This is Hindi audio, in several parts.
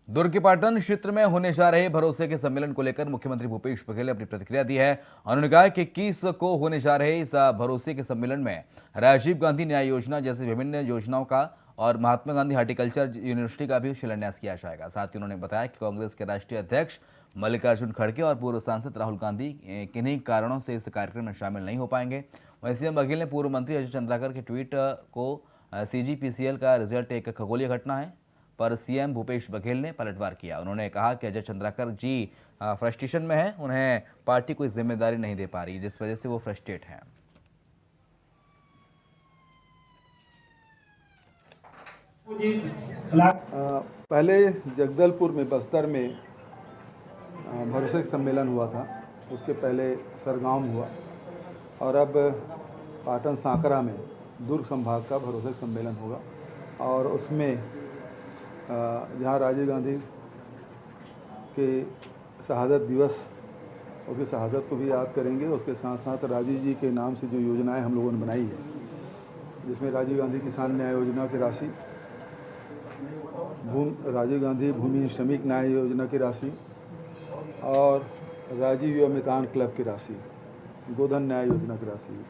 दुर्ग के पाटन क्षेत्र में होने जा रहे भरोसे के सम्मेलन को लेकर मुख्यमंत्री भूपेश बघेल ने अपनी प्रतिक्रिया दी है। उन्होंने कहा कि 21 को होने जा रहे इस भरोसे के सम्मेलन में राजीव गांधी न्याय योजना जैसी विभिन्न योजनाओं का और महात्मा गांधी हॉर्टिकल्चर यूनिवर्सिटी का भी शिलान्यास किया जाएगा। साथ ही उन्होंने बताया कि कांग्रेस के राष्ट्रीय अध्यक्ष मल्लिकार्जुन खड़गे और पूर्व सांसद राहुल गांधी किन्हीं कारणों से इस कार्यक्रम में शामिल नहीं हो पाएंगे। वहीं सीएम बघेल ने पूर्व मंत्री अजय चंद्राकर के ट्वीट को CGPCL का रिजल्ट एक खगोलीय घटना है पर सीएम भूपेश बघेल ने पलटवार किया। उन्होंने कहा कि अजय चंद्राकर जी फ्रस्ट्रेशन में हैं, उन्हें पार्टी कोई जिम्मेदारी नहीं दे पा रही, जिस वजह से वो फ्रस्ट्रेट हैं। पहले जगदलपुर में बस्तर में भरोसे सम्मेलन हुआ था, उसके पहले सरगांव में हुआ और अब पाटन सांकरा में दुर्ग संभाग का भरोसे सम्मेलन होगा और उसमें जहाँ राजीव गांधी के शहादत दिवस, उसकी शहादत को भी याद करेंगे। उसके साथ साथ राजीव जी के नाम से जो योजनाएं हम लोगों ने बनाई है, जिसमें राजीव गांधी किसान न्याय योजना की राशि, राजीव गांधी भूमि श्रमिक न्याय योजना की राशि और राजीव युवा मितान क्लब की राशि, गोधन न्याय योजना की राशि,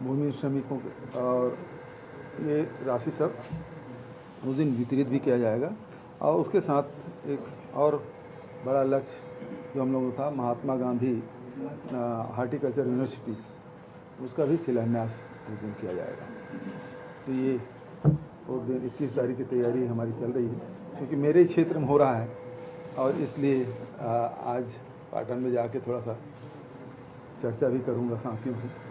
भूमि श्रमिकों और ये राशि सब उस दिन वितरित भी किया जाएगा। और उसके साथ एक और बड़ा लक्ष्य जो हम लोगों का था, महात्मा गांधी हॉर्टिकल्चर यूनिवर्सिटी, उसका भी शिलान्यास उस दिन किया जाएगा। तो ये उस दिन 21 तारीख की तैयारी हमारी चल रही है, क्योंकि मेरे क्षेत्र में हो रहा है और इसलिए आज पाटन में जाके थोड़ा सा चर्चा भी करूँगा साथियों से।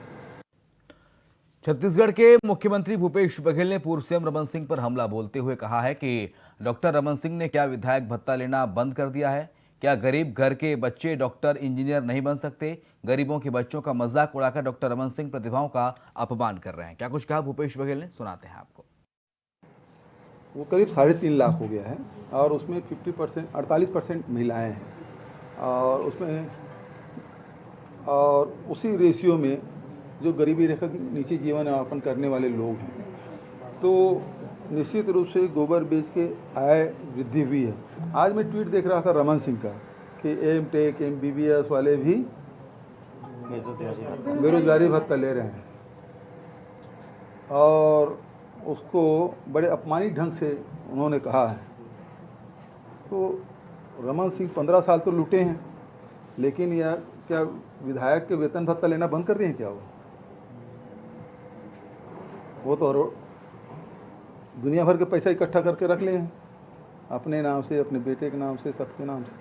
छत्तीसगढ़ के मुख्यमंत्री भूपेश बघेल ने पूर्व सीएम रमन सिंह पर हमला बोलते हुए कहा है कि डॉक्टर रमन सिंह ने क्या विधायक भत्ता लेना बंद कर दिया है? क्या गरीब घर के बच्चे डॉक्टर इंजीनियर नहीं बन सकते? गरीबों के बच्चों का मजाक उड़ाकर डॉक्टर रमन सिंह प्रतिभाओं का अपमान कर रहे हैं। क्या कुछ कहा भूपेश बघेल ने, सुनाते हैं आपको। वो करीब 3.5 लाख हो गया है और उसमें 48% महिलाएं हैं और उसमें और उसी रेशियो में जो गरीबी रेखा के नीचे जीवन यापन करने वाले लोग हैं, तो निश्चित रूप से गोबर बेच के आय वृद्धि हुई है। आज मैं ट्वीट देख रहा था रमन सिंह का कि MTech MBBS वाले भी बेरोजगारी भत्ता ले रहे हैं और उसको बड़े अपमानित ढंग से उन्होंने कहा है। तो रमन सिंह 15 साल तो लूटे हैं, लेकिन यह क्या विधायक के वेतन भत्ता लेना बंद कर दिए हैं क्या? वो तो दुनिया भर के पैसा इकट्ठा करके रख ले हैं अपने नाम से, अपने बेटे के नाम से, सबके नाम से,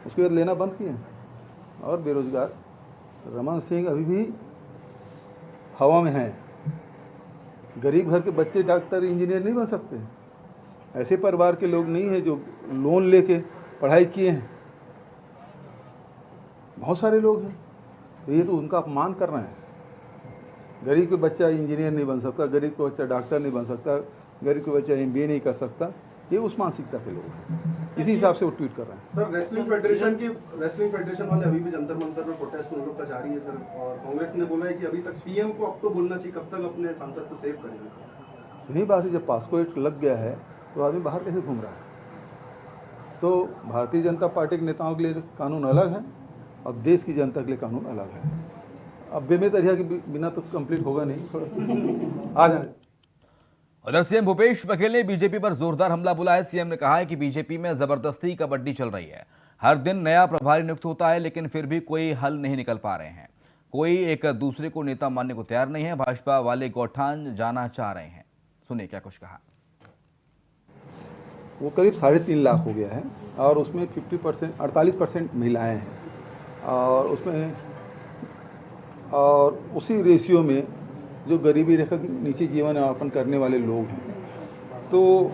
उसके बाद लेना बंद किए हैं। और बेरोजगार रमन सिंह अभी भी हवा में हैं। गरीब घर के बच्चे डॉक्टर इंजीनियर नहीं बन सकते। ऐसे परिवार के लोग नहीं हैं जो लोन लेके पढ़ाई किए हैं, बहुत सारे लोग हैं। तो ये तो उनका अपमान कर रहे हैं। गरीब के बच्चा इंजीनियर नहीं बन सकता, गरीब का बच्चा डॉक्टर नहीं बन सकता, गरीब का बच्चा MBA नहीं कर सकता। ये उस मानसिकता के लोग हैं, इसी हिसाब से वो ट्वीट कर रहे हैं। सर, रेसलिंग फेडरेशन वाले अभी भी जंतर मंतर में प्रोटेस्ट उन लोग का जारी है सर, और कांग्रेस ने बोला है कि अभी तक PM को अब तो बोलना चाहिए, कब तक अपने सांसद को सेव करेंगे। सही बात है, जब पास्को एक्ट लग गया है तो आदमी बाहर कैसे घूम रहा है? तो भारतीय जनता पार्टी के नेताओं के लिए कानून अलग है और देश की जनता के लिए कानून अलग है। अब बेमेतरिया के बिना तो कंप्लीट होगा नहीं, थोड़ा आ जाए। उधर सीएम भूपेश बघेल ने बीजेपी पर जोरदार हमला बोला है। सीएम ने कहा है कि बीजेपी में जबरदस्ती कबड्डी चल रही है। हर दिन नया प्रभारी नियुक्त होता है, लेकिन फिर भी कोई हल नहीं निकल पा रहे हैं। कोई एक दूसरे को नेता मानने को तैयार नहीं है। भाजपा वाले गौठान जाना चाह रहे हैं। सुनिए क्या कुछ कहा। वो करीब 3.5 लाख हो गया है और उसमें 48% महिलाएं हैं और उसमें और उसी रेशियो में जो गरीबी रेखा के नीचे जीवन यापन करने वाले लोग हैं, तो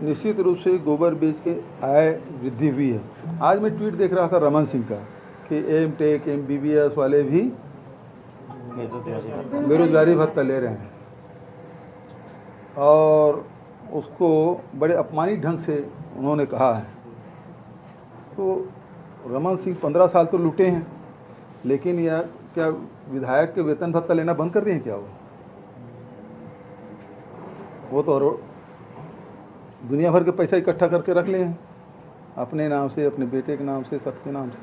निश्चित रूप से गोबर बेच के आय वृद्धि हुई है। आज मैं ट्वीट देख रहा था रमन सिंह का कि MTech MBBS वाले भी बेरोजगारी भत्ता ले रहे हैं और उसको बड़े अपमानित ढंग से उन्होंने कहा है। तो रमन सिंह 15 साल तो लूटे हैं, लेकिन यह क्या विधायक के वेतन भत्ता लेना बंद कर दिए हैं क्या? वो तो दुनिया भर के पैसा इकट्ठा करके रख ले हैं अपने नाम से, अपने बेटे के नाम से, सबके नाम से।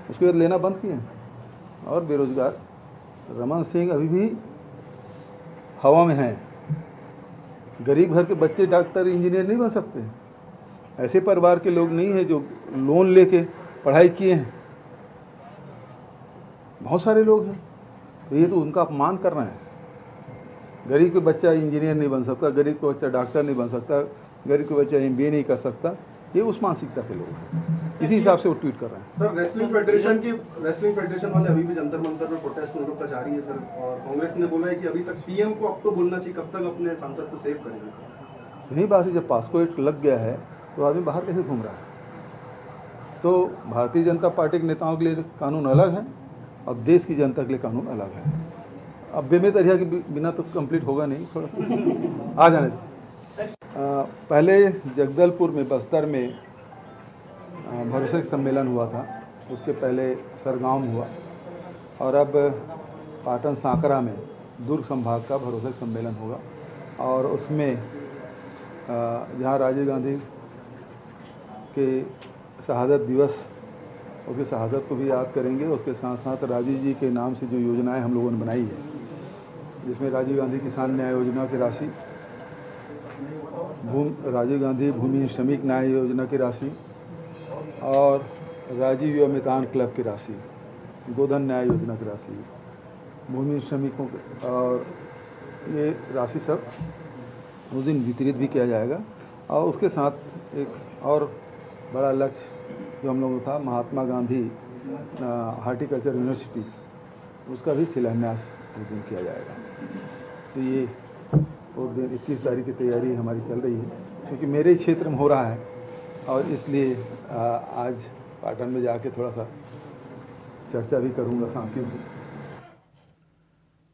उसके बाद लेना बंद किए। और बेरोजगार रमन सिंह अभी भी हवा में हैं। गरीब घर के बच्चे डॉक्टर इंजीनियर नहीं बन सकते। ऐसे परिवार के लोग नहीं हैं जो लोन लेके पढ़ाई किए हैं। बहुत सारे लोग हैं। तो ये तो उनका अपमान कर रहे हैं। गरीब के बच्चा इंजीनियर नहीं बन सकता, गरीब का बच्चा डॉक्टर नहीं बन सकता, गरीब का बच्चा MBA नहीं कर सकता। ये उस मानसिकता के लोग हैं। इसी हिसाब से वो ट्वीट कर रहे हैं। सर, रेसलिंग फेडरेशन वाले अभी भी जंतर मंतर में प्रोटेस्ट उन लोग का जारी है सर, और कांग्रेस ने बोला है कि अभी तक PM को अब तो बोलना चाहिए, कब तक अपने सांसद को सेव करेंगे। सही बात है, जब पास्को एक्ट लग गया है तो आदमी बाहर कैसे घूम रहा है। तो भारतीय जनता पार्टी के नेताओं के लिए कानून अलग है और देश की जनता के लिए कानून अलग है। अब बेमेतरिया के बिना तो कंप्लीट होगा नहीं। थोड़ा आ जाने दो। पहले जगदलपुर में, बस्तर में भरोसे सम्मेलन हुआ था। उसके पहले सरगांव में हुआ और अब पाटन सांकरा में दुर्ग संभाग का भरोसे सम्मेलन होगा। और उसमें जहां राजीव गांधी के शहादत दिवस, उसकी शहादत को भी याद करेंगे। उसके साथ साथ राजीव जी के नाम से जो योजनाएं हम लोगों ने बनाई है, जिसमें राजीव गांधी किसान न्याय योजना की राशि, राजीव गांधी भूमि श्रमिक न्याय योजना की राशि और राजीव युवा मितान क्लब की राशि, गोधन न्याय योजना की राशि, भूमि श्रमिकों के, और ये राशि सब उस दिन वितरित भी किया जाएगा। और उसके साथ एक और बड़ा लक्ष्य जो हम लोगों का था, महात्मा गांधी हार्टिकल्चर यूनिवर्सिटी, उसका भी शिलान्यास उस दिन किया जाएगा। तो ये उस दिन 21 तारीख की तैयारी हमारी चल रही है, क्योंकि मेरे क्षेत्र में हो रहा है और इसलिए आज पाटन में जाके थोड़ा सा चर्चा भी करूंगा साथियों से।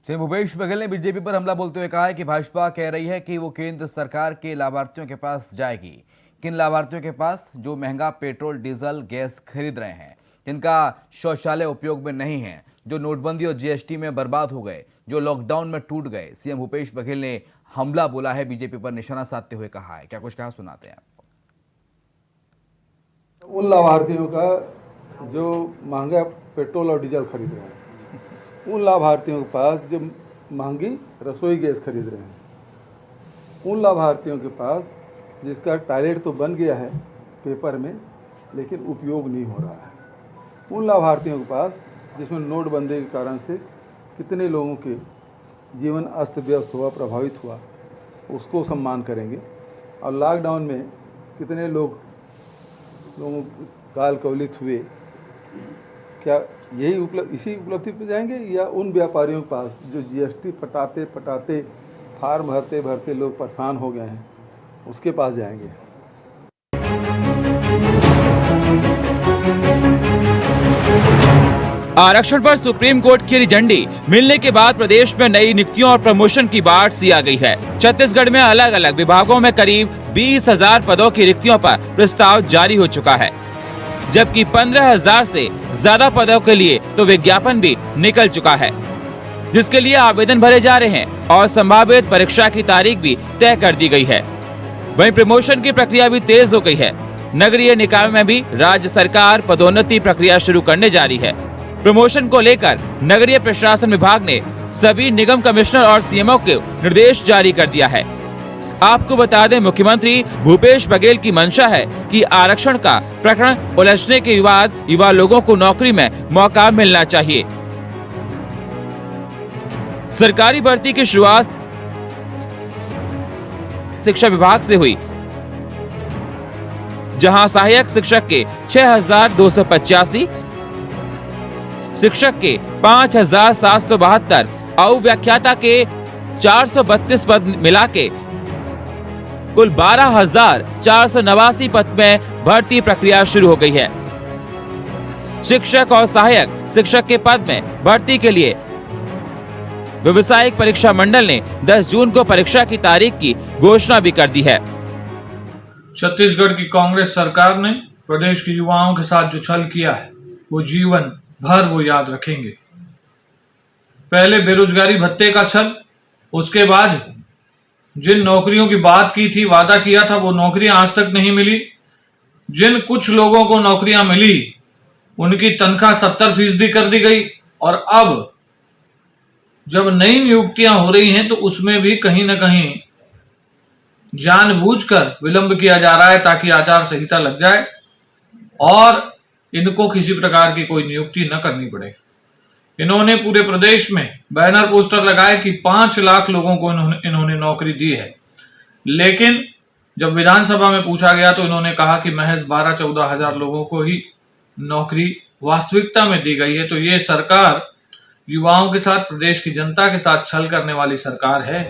सीएम भूपेश बघेल ने बीजेपी पर हमला बोलते हुए कहा है कि भाजपा कह रही है कि वो केंद्र सरकार के लाभार्थियों के पास जाएगी। किन लाभार्थियों के पास? जो महंगा पेट्रोल, डीजल, गैस खरीद रहे हैं, जिनका शौचालय उपयोग में नहीं है, जो नोटबंदी और GST में बर्बाद हो गए, जो लॉकडाउन में टूट गए। सीएम भूपेश बघेल ने हमला बोला है, बीजेपी पर निशाना साधते हुए कहा है। क्या कुछ कहा, सुनाते हैं आपको। उन लाभार्थियों का जो महंगा पेट्रोल और डीजल खरीद रहे हैं, उन लाभार्थियों के पास जो महंगी रसोई गैस खरीद रहे हैं, उन लाभार्थियों के पास जिसका टॉयलेट तो बन गया है पेपर में लेकिन उपयोग नहीं हो रहा है, उन लाभार्थियों के पास जिसमें नोटबंदी के कारण से कितने लोगों के जीवन अस्त व्यस्त हुआ, प्रभावित हुआ, उसको सम्मान करेंगे। और लॉकडाउन में कितने लोगों काल कवलित हुए, क्या यही इसी उपलब्धि पे जाएंगे, या उन व्यापारियों के पास जो GST पटाते पटाते, फार्म भरते भरते लोग परेशान हो गए हैं, उसके पास जाएंगे। आरक्षण पर सुप्रीम कोर्ट की हरी झंडी मिलने के बाद प्रदेश में नई नियुक्तियों और प्रमोशन की बाढ़ सी आ गई है। छत्तीसगढ़ में अलग अलग विभागों में करीब 20,000 पदों की रिक्तियों पर प्रस्ताव जारी हो चुका है, जबकि 15,000 से ज्यादा पदों के लिए तो विज्ञापन भी निकल चुका है, जिसके लिए आवेदन भरे जा रहे हैं और संभावित परीक्षा की तारीख भी तय कर दी गई है। वहीं प्रमोशन की प्रक्रिया भी तेज हो गई है। नगरीय निकाय में भी राज्य सरकार पदोन्नति प्रक्रिया शुरू करने जा रही है। प्रमोशन को लेकर नगरीय प्रशासन विभाग ने सभी निगम कमिश्नर और CMO को निर्देश जारी कर दिया है। आपको बता दें, मुख्यमंत्री भूपेश बघेल की मंशा है कि आरक्षण का प्रकरण उलझने के बाद युवा लोगों को नौकरी में मौका मिलना चाहिए। सरकारी भर्ती की शुरुआत शिक्षा विभाग से हुई, जहां सहायक शिक्षक के 6,285, शिक्षक के 5,772 और व्याख्याता के 432 पद मिला के कुल 12,489 पद में भर्ती प्रक्रिया शुरू हो गई है। शिक्षक और सहायक शिक्षक के पद में भर्ती के लिए व्यावसायिक परीक्षा मंडल ने 10 जून को परीक्षा की तारीख की घोषणा भी कर दी है। छत्तीसगढ़ की कांग्रेस सरकार ने प्रदेश के युवाओं के साथ जो छल किया है वो जीवन भर वो याद रखेंगे। पहले बेरोजगारी भत्ते का छल, उसके बाद जिन नौकरियों की बात की थी, वादा किया था, वो नौकरियां आज तक नहीं मिली। जिन कुछ लोगों को नौकरियां मिली उनकी तनख्वाह 70% कर दी गई, और अब जब नई नियुक्तियां हो रही हैं तो उसमें भी कहीं ना कहीं जानबूझकर विलंब किया जा रहा है ताकि आचार संहिता लग जाए और इनको किसी प्रकार की कोई नियुक्ति न करनी पड़े। इन्होंने पूरे प्रदेश में बैनर पोस्टर लगाए कि 5 लाख लोगों को इन्होंने नौकरी दी है, लेकिन जब विधानसभा में पूछा गया तो इन्होंने कहा कि महज 12-14 हजार लोगों को ही नौकरी वास्तविकता में दी गई है। तो ये सरकार युवाओं के साथ, प्रदेश की जनता के साथ छल करने वाली सरकार है।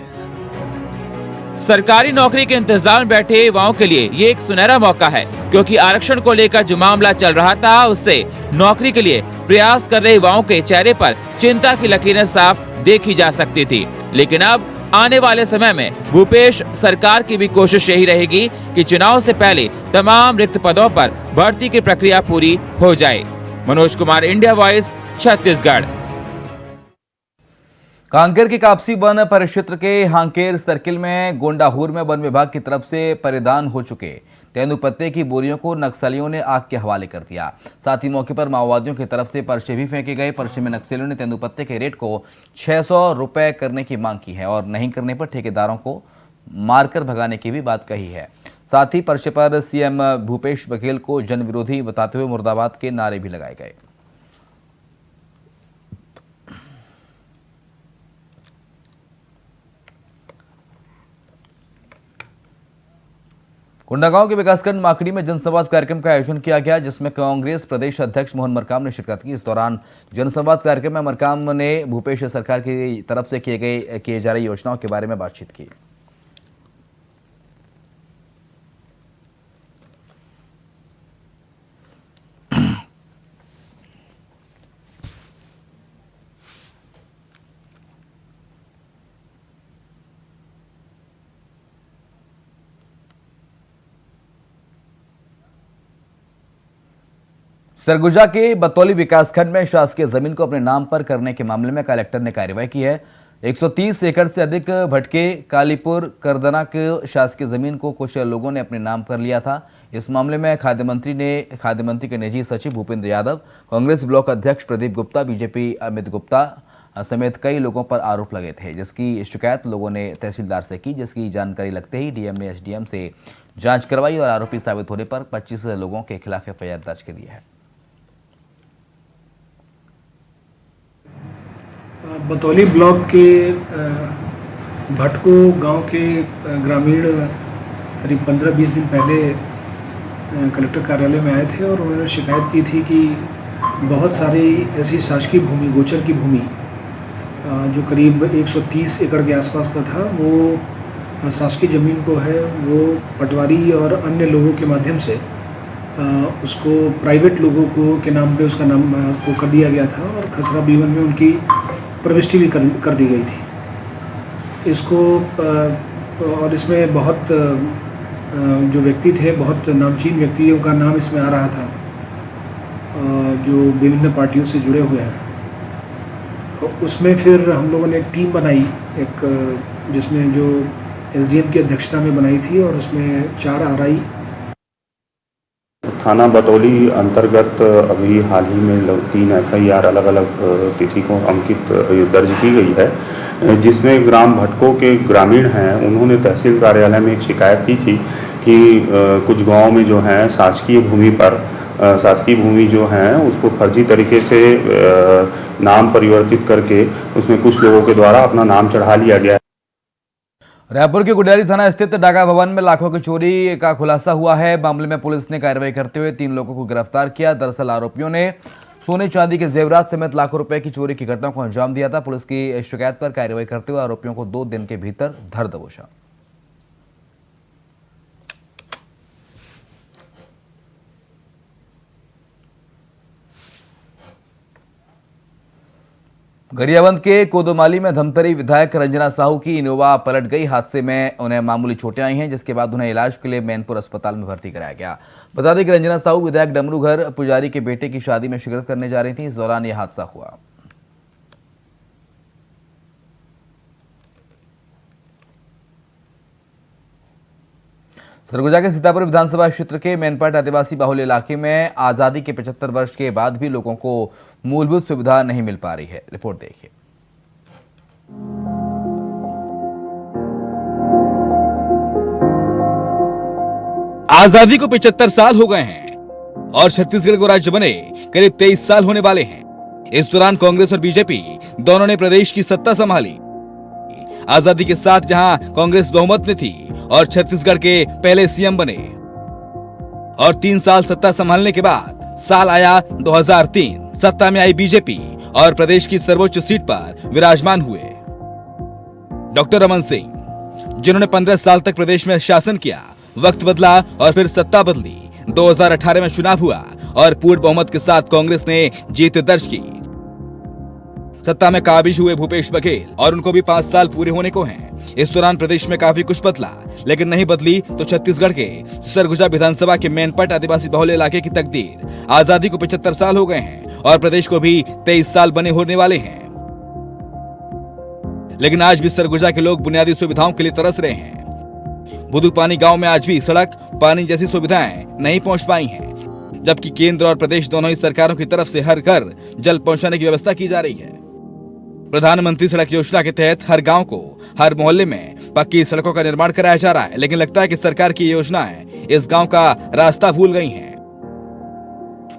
सरकारी नौकरी के इंतजार में बैठे युवाओं के लिए ये एक सुनहरा मौका है, क्योंकि आरक्षण को लेकर जो मामला चल रहा था उससे नौकरी के लिए प्रयास कर रहे युवाओं के चेहरे पर चिंता की लकीरें साफ देखी जा सकती थी। लेकिन अब आने वाले समय में भूपेश सरकार की भी कोशिश यही रहेगी कि चुनाव से पहले तमाम रिक्त पदों पर भर्ती की प्रक्रिया पूरी हो जाए। Manoj Kumar, India Voice, Chhattisgarh. कांकेर के कापसी वन परिक्षेत्र के हांकेर सर्किल में गोंडाहूर में वन विभाग की तरफ से परिधान हो चुके तेंदूपत्ते की बोरियों को नक्सलियों ने आग के हवाले कर दिया। साथ ही मौके पर माओवादियों की तरफ से पर्चे भी फेंके गए। पर्चे में नक्सलियों ने तेंदूपत्ते के रेट को 600 रुपए करने की मांग की है और नहीं करने पर ठेकेदारों को मारकर भगाने की भी बात कही है। साथ ही पर्चे पर सीएम भूपेश बघेल को जन विरोधी बताते हुए मुर्दाबाद के नारे भी लगाए गए। कोंडागांव के विकासखंड माकड़ी में जनसंवाद कार्यक्रम का आयोजन किया गया, जिसमें कांग्रेस प्रदेश अध्यक्ष मोहन मरकाम ने शिरकत की। इस दौरान जनसंवाद कार्यक्रम में मरकाम ने भूपेश सरकार की तरफ से किए जा रही योजनाओं के बारे में बातचीत की। सरगुजा के बतौली विकासखंड में शासकीय जमीन को अपने नाम पर करने के मामले में कलेक्टर ने कार्रवाई की है। 130 एकड़ से अधिक भटके कालीपुर करदना के शासकीय जमीन को कुछ लोगों ने अपने नाम कर लिया था। इस मामले में खाद्य मंत्री के निजी सचिव भूपेंद्र यादव, कांग्रेस ब्लॉक अध्यक्ष प्रदीप गुप्ता, बीजेपी अमित गुप्ता समेत कई लोगों पर आरोप लगे थे, जिसकी शिकायत लोगों ने तहसीलदार से की। जिसकी जानकारी लगते ही डीएम ने एसडीएम से जांच करवाई और आरोपी साबित होने पर 25 लोगों के खिलाफ एफआईआर दर्ज की है। बतौली ब्लॉक के भटको गांव के ग्रामीण करीब 15-20 दिन पहले कलेक्टर कार्यालय में आए थे और उन्होंने शिकायत की थी कि बहुत सारी ऐसी शासकीय भूमि, गोचर की भूमि जो करीब 130 एकड़ के आसपास का था, वो शासकीय ज़मीन को है वो पटवारी और अन्य लोगों के माध्यम से उसको प्राइवेट लोगों को के नाम पे उसका नाम को कर दिया गया था और खसरा B1 में उनकी प्रविष्टि भी कर दी गई थी। इसको और इसमें बहुत जो व्यक्ति थे, बहुत नामचीन व्यक्तियों का नाम इसमें आ रहा था जो विभिन्न पार्टियों से जुड़े हुए हैं। उसमें फिर हम लोगों ने एक टीम बनाई, एक जिसमें जो एसडीएम की अध्यक्षता में बनाई थी और उसमें 4 आरआई थाना बतौली अंतर्गत अभी हाल ही में 3 एफआईआर अलग अलग तिथि को अंकित दर्ज की गई है, जिसमें ग्राम भटको के ग्रामीण हैं उन्होंने तहसील कार्यालय में एक शिकायत की थी कि कुछ गांव में जो है शासकीय भूमि जो है उसको फर्जी तरीके से नाम परिवर्तित करके उसमें कुछ लोगों के द्वारा अपना नाम चढ़ा लिया गया है। रायपुर के गुडियारी थाना स्थित डाका भवन में लाखों की चोरी का खुलासा हुआ है। मामले में पुलिस ने कार्रवाई करते हुए 3 लोगों को गिरफ्तार किया। दरअसल आरोपियों ने सोने चांदी के जेवरात समेत लाखों रुपए की चोरी की घटना को अंजाम दिया था। पुलिस की शिकायत पर कार्रवाई करते हुए आरोपियों को 2 दिन के भीतर धर दबोचा। गरियाबंद के कोदोमाली में धमतरी विधायक रंजना साहू की इनोवा पलट गई। हादसे में उन्हें मामूली चोटें आई हैं, जिसके बाद उन्हें इलाज के लिए मैनपुर अस्पताल में भर्ती कराया गया। बता दें कि रंजना साहू विधायक डमरूघर पुजारी के बेटे की शादी में शिरकत करने जा रही थी। इस दौरान यह हादसा हुआ। सरगुजा के सीतापुर विधानसभा क्षेत्र के मैनपाट आदिवासी बाहुल्य इलाके में आजादी के 75 वर्ष के बाद भी लोगों को मूलभूत सुविधा नहीं मिल पा रही है। रिपोर्ट देखिए। आजादी को 75 साल हो गए हैं और छत्तीसगढ़ को राज्य बने करीब 23 साल होने वाले हैं। इस दौरान कांग्रेस और बीजेपी दोनों ने प्रदेश की सत्ता संभाली। आजादी के साथ जहां कांग्रेस बहुमत में थी और छत्तीसगढ़ के पहले सीएम बने और 3 साल सत्ता संभालने के बाद साल आया 2003, सत्ता में आई बीजेपी और प्रदेश की सर्वोच्च सीट पर विराजमान हुए डॉक्टर रमन सिंह, जिन्होंने 15 साल तक प्रदेश में शासन किया। वक्त बदला और फिर सत्ता बदली। 2018 में चुनाव हुआ और पूर्ण बहुमत के साथ कांग्रेस ने जीत दर्ज की। सत्ता में काबिज हुए भूपेश बघेल और उनको भी 5 साल पूरे होने को हैं। इस दौरान प्रदेश में काफी कुछ बदला, लेकिन नहीं बदली तो छत्तीसगढ़ के सरगुजा विधानसभा के मैनपाट आदिवासी बाहुल्य इलाके की तकदीर। आजादी को 75 साल हो गए हैं और प्रदेश को भी 23 साल बने होने वाले हैं, लेकिन आज भी सरगुजा के लोग बुनियादी सुविधाओं के लिए तरस रहे हैं। बुदुपानी गांव में आज भी सड़क, पानी जैसी सुविधाएं नहीं पहुंच पाई हैं, जबकि केंद्र और प्रदेश दोनों ही सरकारों की तरफ से हर घर जल पहुंचाने की व्यवस्था की जा रही है। प्रधानमंत्री सड़क योजना के तहत हर गांव को, हर मोहल्ले में पक्की सड़कों का निर्माण कराया जा रहा है, लेकिन लगता है कि सरकार की योजनाएं इस गांव का रास्ता भूल गई हैं।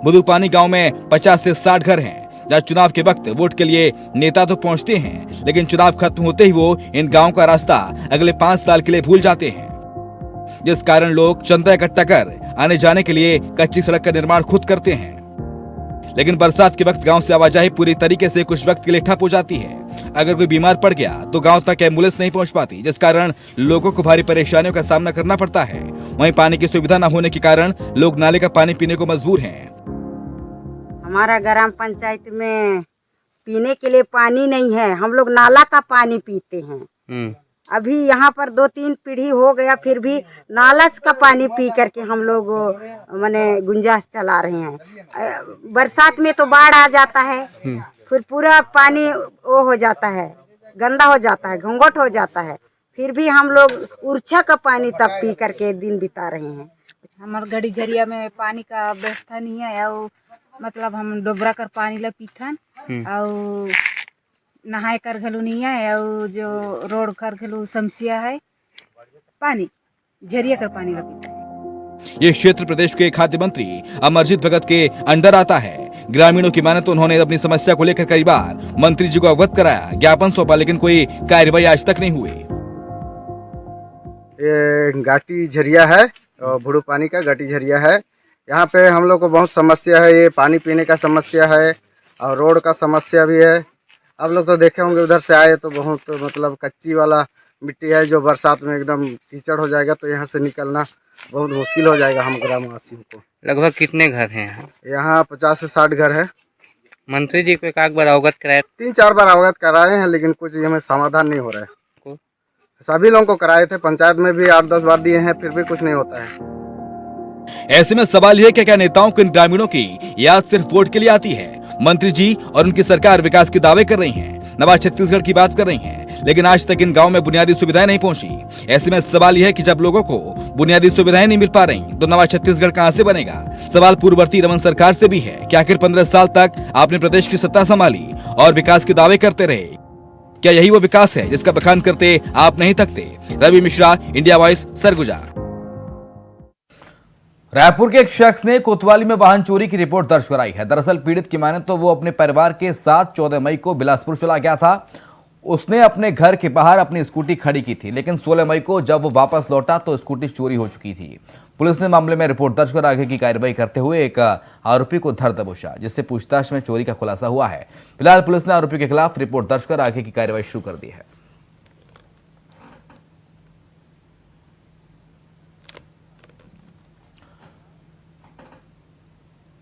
बुदुपानी गांव में 50 से 60 घर हैं, जहां चुनाव के वक्त वोट के लिए नेता तो पहुंचते हैं, लेकिन चुनाव खत्म होते ही वो इन गांव का रास्ता अगले 5 साल के लिए भूल जाते हैं, जिस कारण लोग चंदा इकट्ठा कर आने जाने के लिए कच्ची सड़क का निर्माण खुद करते हैं। लेकिन बरसात के वक्त गांव से आवाजाही पूरी तरीके से कुछ वक्त के लिए ठप हो जाती है। अगर कोई बीमार पड़ गया तो गांव तक एम्बुलेंस नहीं पहुंच पाती, जिस कारण लोगों को भारी परेशानियों का सामना करना पड़ता है। वहीं पानी की सुविधा न होने के कारण लोग नाले का पानी पीने को मजबूर हैं। हमारा ग्राम पंचायत में पीने के लिए पानी नहीं है, हम लोग नाला का पानी पीते हैं। अभी यहाँ पर 2-3 पीढ़ी हो गया, फिर भी नाला का पानी पी करके हम लोग माने गुंजाइश चला रहे हैं। बरसात में तो बाढ़ आ जाता है, फिर पूरा पानी वो हो जाता है, गंदा हो जाता है, घोंघट हो जाता है, फिर भी हम लोग उर्छा का पानी तब पी करके दिन बिता रहे हैं। हमारे गड़ी झरिया में पानी का व्यवस्था नहीं है, और मतलब हम डोबरा कर पानी ला पीथन और नहाए कर घलू नहीं है, और जो रोड कर घलू समस्या है, पानी झरिया कर पानी ला पीथन। ये क्षेत्र प्रदेश के खाद्य मंत्री अमरजीत भगत के अंडर आता है। ग्रामीणों की माने तो उन्होंने अपनी समस्या को लेकर कई बार मंत्री जी को अवगत कराया, ज्ञापन सौंपा, लेकिन कोई कार्रवाई आज तक नहीं हुई। ये घाटी झरिया है और भुड़ू पानी का घाटी झरिया है। यहाँ पे हम लोग को बहुत समस्या है, ये पानी पीने का समस्या है और रोड का समस्या भी है। आप लोग तो देखे होंगे, उधर से आए तो बहुत मतलब कच्ची वाला मिट्टी है, जो बरसात में एकदम कीचड़ हो जाएगा, तो यहाँ से निकलना बहुत मुश्किल हो जाएगा हम ग्रामवासियों को। लगभग कितने घर हैं यहाँ? यहाँ 50 से 60 घर है। मंत्री जी को एक बार अवगत कराया? 3-4 बार अवगत कराए हैं, लेकिन कुछ हमें समाधान नहीं हो रहा है। सभी लोगों को कराए थे, पंचायत में भी 8-10 बार दिए हैं, फिर भी कुछ नहीं होता है। ऐसे में सवाल यह कि क्या नेताओं को इन ग्रामीणों की याद सिर्फ वोट के लिए आती है? मंत्री जी और उनकी सरकार विकास के दावे कर रही हैं, नवा छत्तीसगढ़ की बात कर रही हैं, लेकिन आज तक इन गांव में बुनियादी सुविधाएं नहीं पहुंची। ऐसे में सवाल यह है कि जब लोगों को बुनियादी सुविधाएं नहीं मिल पा रही तो नवा छत्तीसगढ़ कहां से बनेगा? सवाल पूर्ववर्ती रमन सरकार से भी है कि आखिर 15 साल तक आपने प्रदेश की सत्ता संभाली और विकास के दावे करते रहे, क्या यही वो विकास है जिसका बखान करते आप नहीं थकते? Ravi Mishra, India Voice, Surguja. रायपुर के एक शख्स ने कोतवाली में वाहन चोरी की रिपोर्ट दर्ज कराई है। दरअसल पीड़ित की माने तो वो अपने परिवार के साथ 14 मई को बिलासपुर चला गया था। उसने अपने घर के बाहर अपनी स्कूटी खड़ी की थी, लेकिन 16 मई को जब वो वापस लौटा तो स्कूटी चोरी हो चुकी थी। पुलिस ने मामले में रिपोर्ट दर्ज कर आगे की कार्रवाई करते हुए एक आरोपी को धर दबोचा, जिससे पूछताछ में चोरी का खुलासा हुआ है। फिलहाल पुलिस ने आरोपी के खिलाफ रिपोर्ट दर्ज कर आगे की कार्रवाई शुरू कर दी है।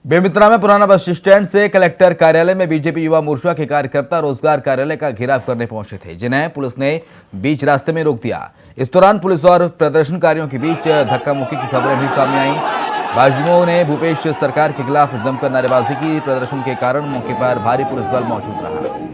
बेमित्रा में पुराना बस स्टैंड से कलेक्टर कार्यालय में बीजेपी युवा मोर्चा के कार्यकर्ता रोजगार कार्यालय का घेराव करने पहुंचे थे, जिन्हें पुलिस ने बीच रास्ते में रोक दिया। इस दौरान पुलिस और प्रदर्शनकारियों के बीच धक्का मुक्की की खबरें भी सामने आईं। भाजयुमों ने भूपेश सरकार के खिलाफ जमकर नारेबाजी की। प्रदर्शन के कारण मौके पर भारी पुलिस बल मौजूद रहा।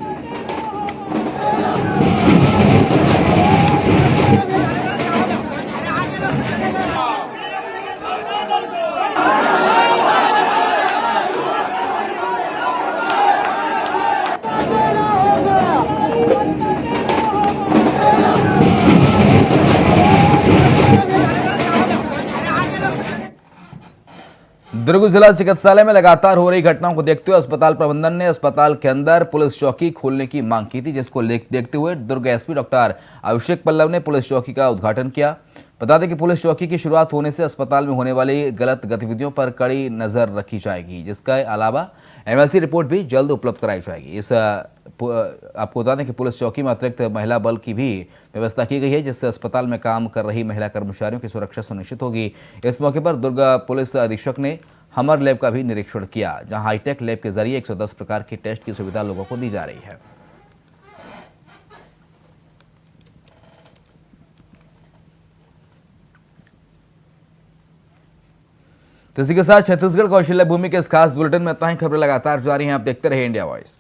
दुर्ग जिला चिकित्सालय में लगातार हो रही घटनाओं को देखते हुए अस्पताल प्रबंधन ने अस्पताल के अंदर पुलिस चौकी खोलने की मांग की थी, जिसको देखते हुए दुर्ग एसपी डॉक्टर अभिषेक पल्लव ने पुलिस चौकी का उद्घाटन किया। बता दें कि पुलिस चौकी की शुरुआत होने से अस्पताल में होने वाली गलत गतिविधियों पर कड़ी नजर रखी जाएगी, जिसके अलावा एमएलसी रिपोर्ट भी जल्द उपलब्ध कराई जाएगी। आपको बता दें कि पुलिस चौकी में अतिरिक्त महिला बल की भी व्यवस्था की गई है, जिससे अस्पताल में काम कर रही महिला कर्मचारियों की सुरक्षा सुनिश्चित होगी। इस मौके पर दुर्ग पुलिस अधीक्षक ने हमर लैब का भी निरीक्षण किया, जहां हाईटेक लैब के जरिए 110 प्रकार की टेस्ट की सुविधा लोगों को दी जा रही है। तो इसी के साथ छत्तीसगढ़ कौशल्य भूमि के इस खास बुलेटिन में इतना ही। खबरें लगातार जारी हैं, आप देखते रहिए इंडिया वॉइस।